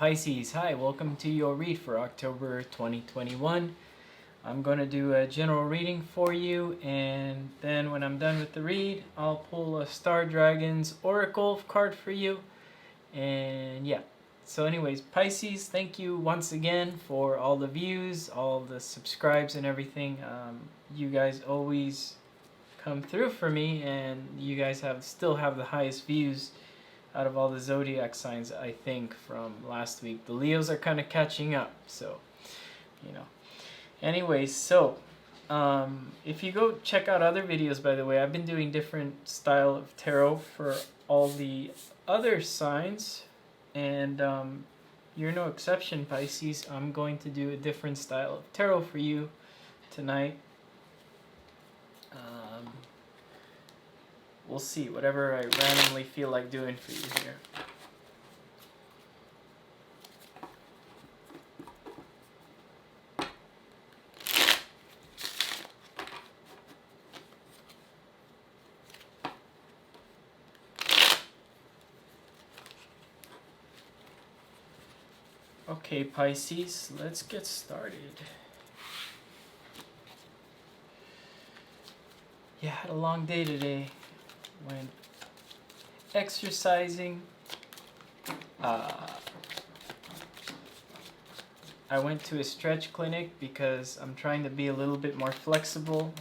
Pisces, hi, welcome to your read for October 2021. I'm going to do a general reading for you, and then when I'm done with the read, I'll pull a Star Dragon's Oracle card for you. And yeah, so anyways, Pisces, thank you once again for all the views, all the subscribes and everything. You guys always come through for me, and you guys still have the highest views out of all the zodiac signs, I think, from last week. The Leos are kind of catching up, so, you know. Anyways, so, if you go check out other videos, by the way, I've been doing different style of tarot for all the other signs, and you're no exception, Pisces. I'm going to do a different style of tarot for you tonight. We'll see, whatever I randomly feel like doing for you here. Okay, Pisces, let's get started. Yeah, had a long day today. Went exercising. I went to a stretch clinic because I'm trying to be a little bit more flexible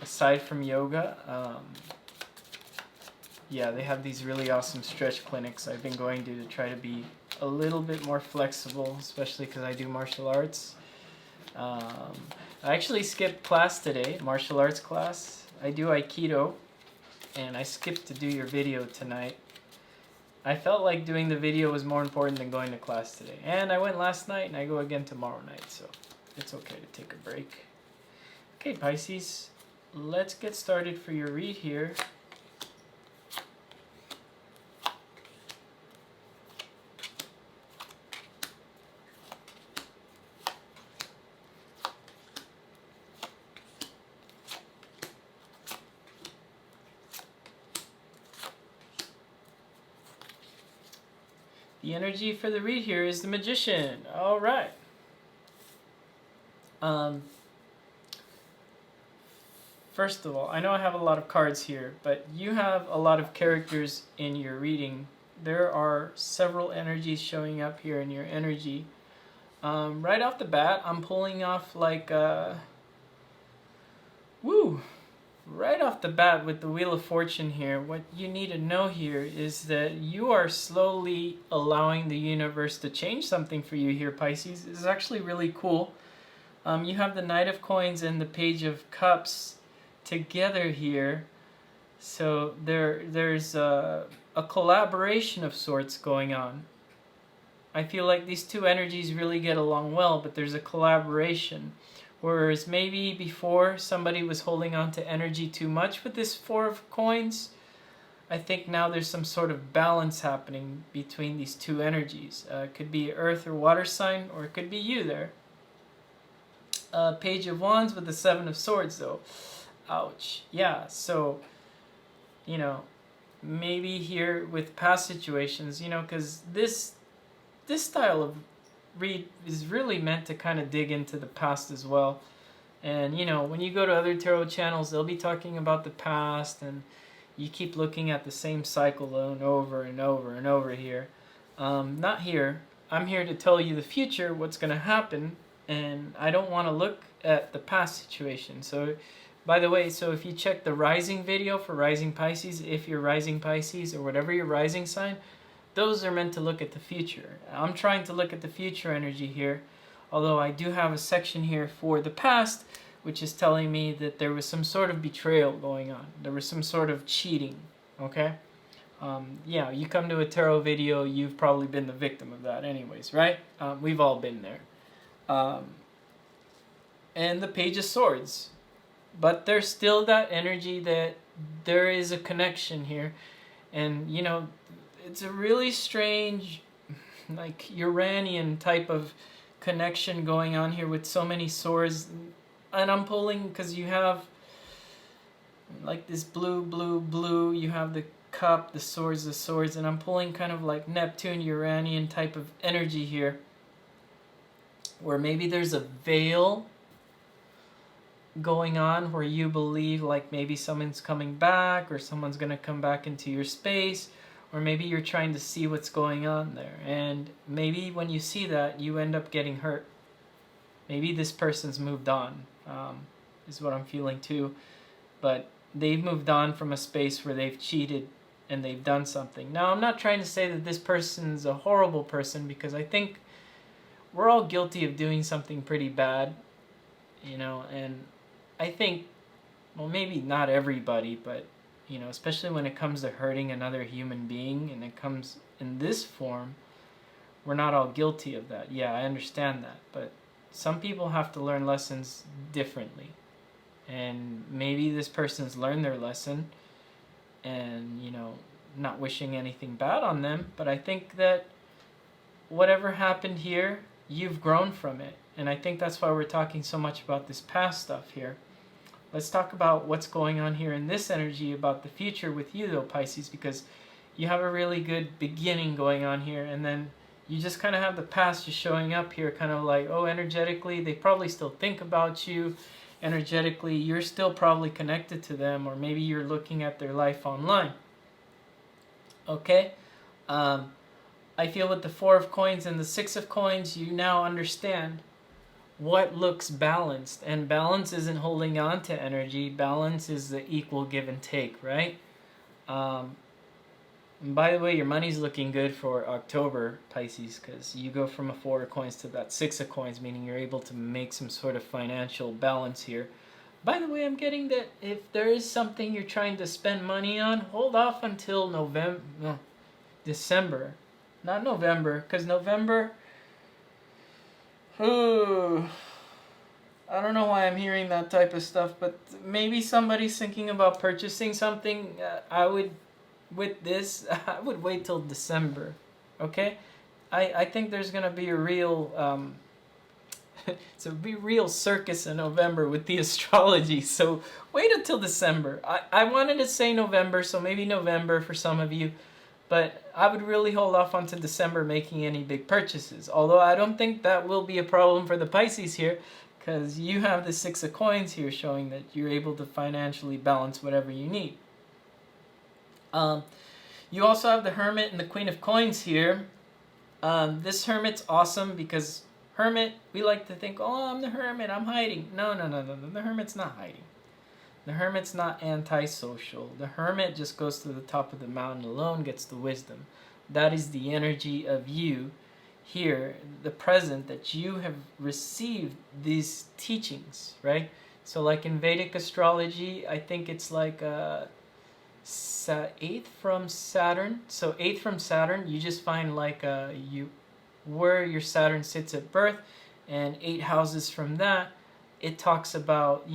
aside from yoga. Yeah, they have these really awesome stretch clinics I've been going to try to be a little bit more flexible, especially because I do martial arts. I actually skipped class today, martial arts class. I do Aikido, and I skipped to do your video tonight. I felt like doing the video was more important than going to class today. And I went last night, and I go again tomorrow night, so it's okay to take a break. Okay, Pisces, let's get started for your read here. The energy for the read here is the Magician. All right. First of all, I know I have a lot of cards here, but you have a lot of characters in your reading. There are several energies showing up here in your energy. Right off the bat, I'm pulling off like right off the bat with the Wheel of Fortune here, what you need to know here is that you are slowly allowing the universe to change something for you here, Pisces. It's actually really cool. You have the Knight of Coins and the Page of Cups together here. So there's a collaboration of sorts going on. I feel like these two energies really get along well, but there's a collaboration. Whereas maybe before somebody was holding on to energy too much with this Four of Coins, I think now there's some sort of balance happening between these two energies. It could be earth or water sign, or it could be you there. Page of Wands with the Seven of Swords though. Ouch. Yeah, so, you know, maybe here with past situations, you know, because this style of read is really meant to kind of dig into the past as well. And you know, when you go to other tarot channels, they'll be talking about the past, and you keep looking at the same cycle over and over and over here. Not here. I'm here to tell you the future, what's going to happen, and I don't want to look at the past situation. So by the way, so if you check the rising video for rising Pisces, if you're rising Pisces or whatever your rising sign, those are meant to look at the future. I'm trying to look at the future energy here, although I do have a section here for the past, which is telling me that there was some sort of betrayal going on. There was some sort of cheating, okay? Yeah, you come to a tarot video, you've probably been the victim of that anyways, right? We've all been there. And the Page of Swords. But there's still that energy that there is a connection here. And, you know, it's a really strange, like, Uranian type of connection going on here with so many swords. And I'm pulling because you have, like, this blue, blue, blue. You have the Cup, the Swords, and I'm pulling kind of like Neptune, Uranian type of energy here, where maybe there's a veil going on where you believe like maybe someone's coming back or someone's going to come back into your space, or maybe you're trying to see what's going on there, and maybe when you see that you end up getting hurt. Maybe this person's moved on, is what I'm feeling too, but they've moved on from a space where they've cheated and they've done something. Now, I'm not trying to say that this person's a horrible person, because I think we're all guilty of doing something pretty bad, and I think, well, maybe not everybody, but, especially when it comes to hurting another human being and it comes in this form, we're not all guilty of that. Yeah, I understand that, but some people have to learn lessons differently. And maybe this person's learned their lesson and, not wishing anything bad on them, but I think that whatever happened here, you've grown from it. And I think that's why we're talking so much about this past stuff here. Let's talk about what's going on here in this energy about the future with you, though, Pisces, because you have a really good beginning going on here, and then you just kind of have the past just showing up here, kind of like, oh, energetically, they probably still think about you. Energetically, you're still probably connected to them, or maybe you're looking at their life online. Okay? I feel with the Four of Coins and the Six of Coins, you now understand what looks balanced. And balance isn't holding on to energy. Balance is the equal give and take, right? And by the way, your money's looking good for October, Pisces, because you go from a Four of Coins to that Six of Coins, meaning you're able to make some sort of financial balance here. By the way, I'm getting that if there is something you're trying to spend money on, hold off until December. Not November, because November, I don't know why I'm hearing that type of stuff, but maybe somebody's thinking about purchasing something. I would wait till December, okay? I think there's going to be a real, real circus in November with the astrology, so wait until December. I wanted to say November, so maybe November for some of you, but I would really hold off until December making any big purchases. Although I don't think that will be a problem for the Pisces here, because you have the Six of Coins here showing that you're able to financially balance whatever you need. You also have the Hermit and the Queen of Coins here. This Hermit's awesome because Hermit, we like to think, oh, I'm the Hermit, I'm hiding. No. The Hermit's not hiding. The Hermit's not antisocial. The Hermit just goes to the top of the mountain alone, gets the wisdom. That is the energy of you here, the present, that you have received these teachings, right? So like in Vedic astrology, I think it's like 8th from Saturn. So 8th from Saturn, you just find like where your Saturn sits at birth, and 8 houses from that, it talks about,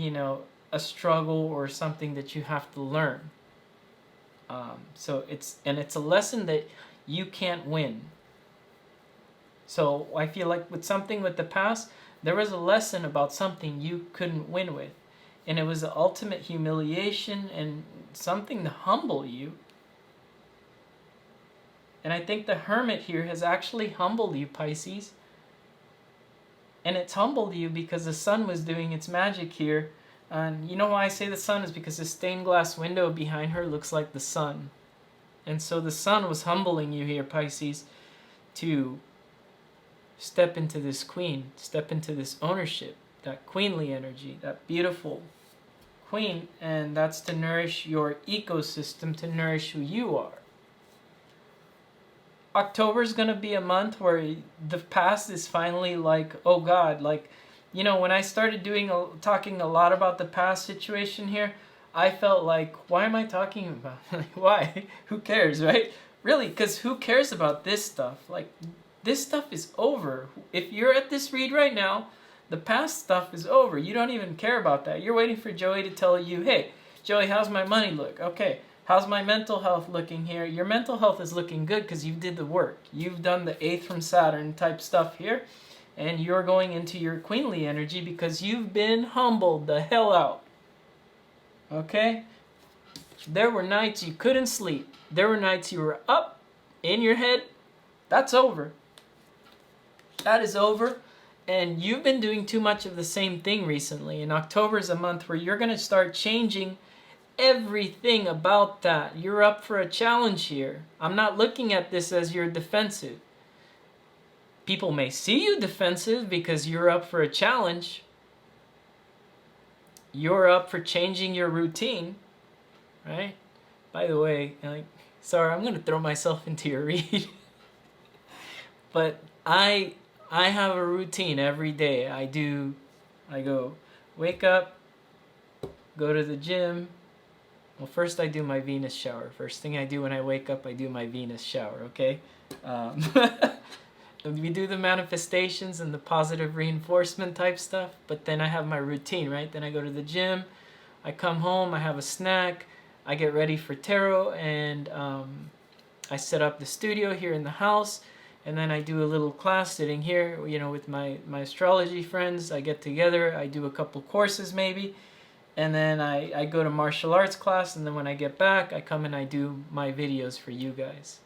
a struggle or something that you have to learn. So it's a lesson that you can't win. So I feel like with something with the past, there was a lesson about something you couldn't win with. And it was the ultimate humiliation and something to humble you. And I think the Hermit here has actually humbled you, Pisces. And it's humbled you because the sun was doing its magic here. And you know why I say the sun is because the stained glass window behind her looks like the sun. And so the sun was humbling you here, Pisces, to step into this queen, step into this ownership, that queenly energy, that beautiful queen, and that's to nourish your ecosystem, to nourish who you are. October is going to be a month where the past is finally like, oh God, like, when I started talking a lot about the past situation here, I felt like, why am I talking about it? Like, why? Who cares, right? Really, because who cares about this stuff? Like, this stuff is over. If you're at this read right now, the past stuff is over. You don't even care about that. You're waiting for Joey to tell you, hey, Joey, how's my money look? Okay, how's my mental health looking here? Your mental health is looking good because you did the work. You've done the 8th from Saturn type stuff here. And you're going into your queenly energy because you've been humbled the hell out. Okay? There were nights you couldn't sleep. There were nights you were up in your head. That's over. That is over. And you've been doing too much of the same thing recently. And October is a month where you're going to start changing everything about that. You're up for a challenge here. I'm not looking at this as you're defensive. People may see you defensive because you're up for a challenge. You're up for changing your routine, right? By the way, sorry, I'm going to throw myself into your read. But I have a routine every day. I go wake up, go to the gym. Well, first I do my Venus shower. First thing I do when I wake up, I do my Venus shower, okay? We do the manifestations and the positive reinforcement type stuff, but then I have my routine, right? Then I go to the gym, I come home, I have a snack, I get ready for tarot, and I set up the studio here in the house, and then I do a little class sitting here, with my astrology friends. I get together, I do a couple courses maybe, and then I go to martial arts class, and then when I get back, I come and I do my videos for you guys.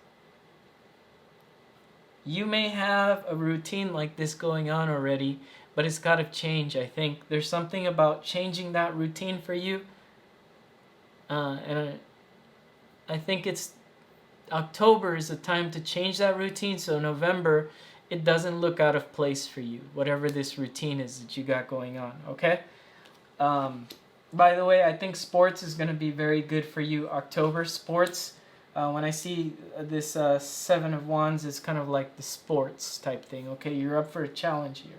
You may have a routine like this going on already, but it's got to change, I think. There's something about changing that routine for you. And I think October is a time to change that routine, so November, it doesn't look out of place for you, whatever this routine is that you got going on, okay? By the way, I think sports is going to be very good for you, October. Sports, when I see this Seven of Wands, it's kind of like the sports type thing, okay? You're up for a challenge here.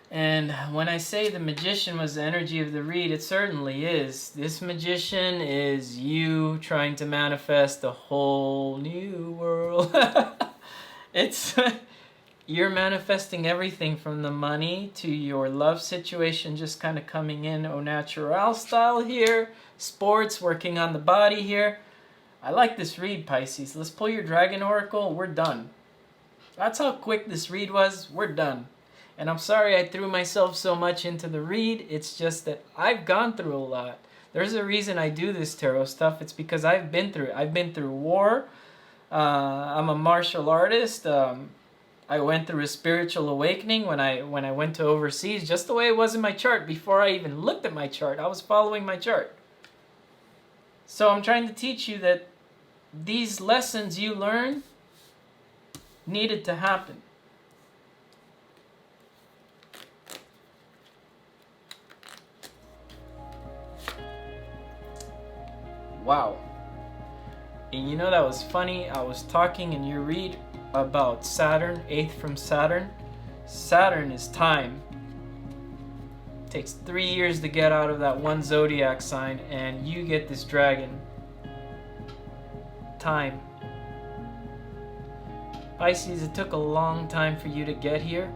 And when I say the Magician was the energy of the read, it certainly is. This Magician is you trying to manifest a whole new world. You're manifesting everything from the money to your love situation just kind of coming in au natural style here. Sports, working on the body here. I like this read, Pisces. Let's pull your Dragon Oracle. We're done. That's how quick this read was. We're done. And I'm sorry I threw myself so much into the read. It's just that I've gone through a lot. There's a reason I do this tarot stuff. It's because I've been through it. I've been through war. I'm a martial artist. I went through a spiritual awakening when I went to overseas, just the way it was in my chart. Before I even looked at my chart, I was following my chart. So I'm trying to teach you that these lessons you learn needed to happen. Wow. And you know that was funny? I was talking in your read about Saturn, 8th from Saturn. Saturn is time. It takes 3 years to get out of that one zodiac sign, and you get this dragon. Time. Pisces, it took a long time for you to get here.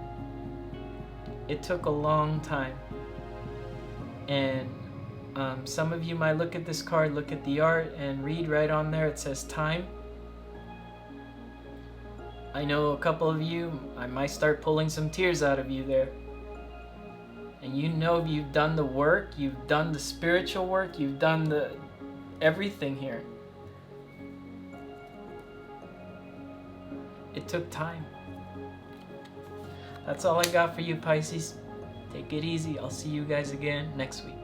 It took a long time. And some of you might look at this card, look at the art, and read right on there, it says time. I know a couple of you, I might start pulling some tears out of you there. And you know you've done the work, you've done the spiritual work, you've done the everything here. It took time. That's all I got for you, Pisces. Take it easy. I'll see you guys again next week.